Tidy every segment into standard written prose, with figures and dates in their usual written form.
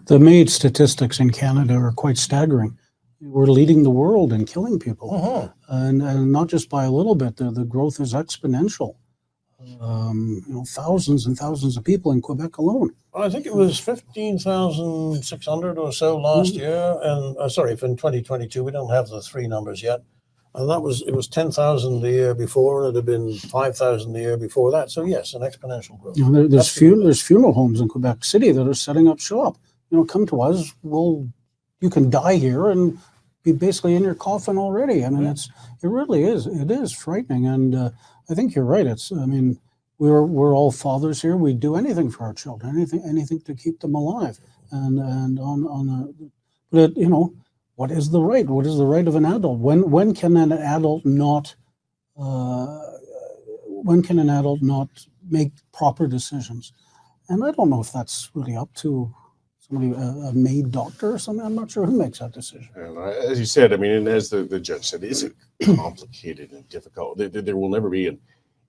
The MAiD statistics in Canada are quite staggering. We're leading the world in killing people, and not just by a little bit. The growth is exponential. Thousands and thousands of people in Quebec alone. Well, I think it was 15,600 or so last year, and sorry, in 2022 we don't have the three numbers yet. And it was 10,000 the year before, and it had been 5,000 the year before that. So yes, an exponential growth. There's funeral homes in Quebec City that are setting up shop. Come to us. You can die here and be basically in your coffin already. I mean, it really is. It is frightening, and I think you're right. We're all fathers here. We do anything for our children, anything to keep them alive. But what is the right? What is the right of an adult? When can an adult not? When can an adult not make proper decisions? And I don't know if that's really up to somebody, a MAiD doctor or something. I'm not sure who makes that decision. As you said, I mean, and as the judge said, it's complicated and difficult. There will never be an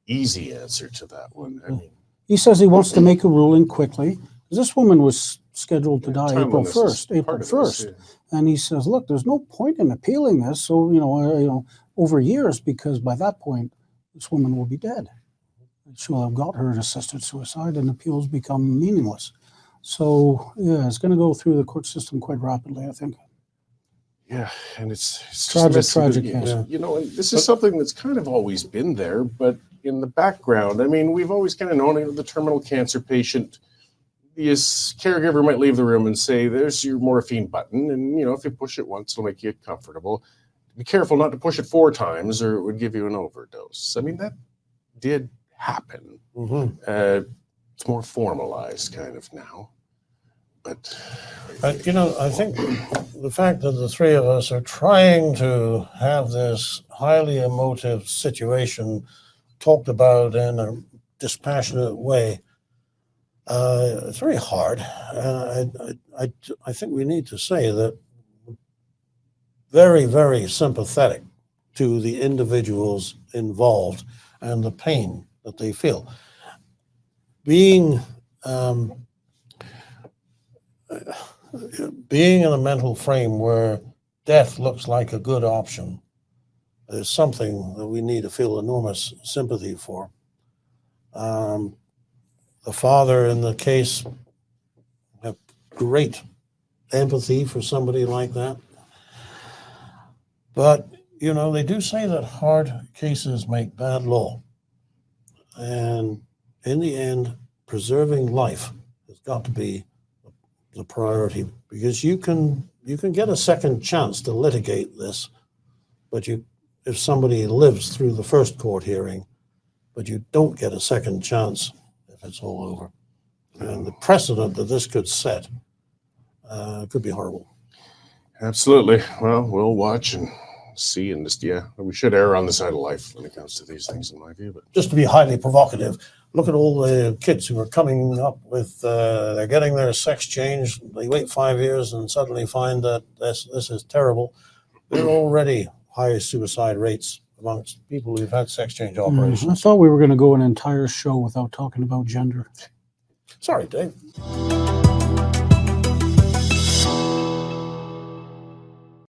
easy answer to that one. I mean, he says he wants to make a ruling quickly. This woman was scheduled to die April 1st. And he says, look, there's no point in appealing this. So, over years, because by that point, this woman will be dead. She'll have got her assisted suicide and appeals become meaningless. So, yeah, it's going to go through the court system quite rapidly, I think. Yeah, and it's tragic case. And this is something that's kind of always been there, but in the background, I mean, we've always kind of known the terminal cancer patient, the caregiver might leave the room and say, there's your morphine button, and, if you push it once, it'll make you comfortable. Be careful not to push it 4 times or it would give you an overdose. I mean, that did happen. It's more formalized kind of now. But I think the fact that the three of us are trying to have this highly emotive situation talked about in a dispassionate way, it's very hard. I think we need to say that very, very sympathetic to the individuals involved and the pain that they feel. Being in a mental frame where death looks like a good option is something that we need to feel enormous sympathy for. The father in the case have great empathy for somebody like that. But, they do say that hard cases make bad law. And in the end, preserving life has got to be the priority, because you can get a second chance to litigate this, but if somebody lives through the first court hearing, but you don't get a second chance if it's all over. And the precedent that this could set could be horrible. Absolutely. Well, we'll watch and see, and we should err on the side of life when it comes to these things, in my view. But just to be highly provocative, look at all the kids who are coming up with, they're getting their sex changed. They wait 5 years and suddenly find that this is terrible. There are already higher suicide rates amongst people who've had sex change operations. I thought we were going to go an entire show without talking about gender. Sorry, Dave.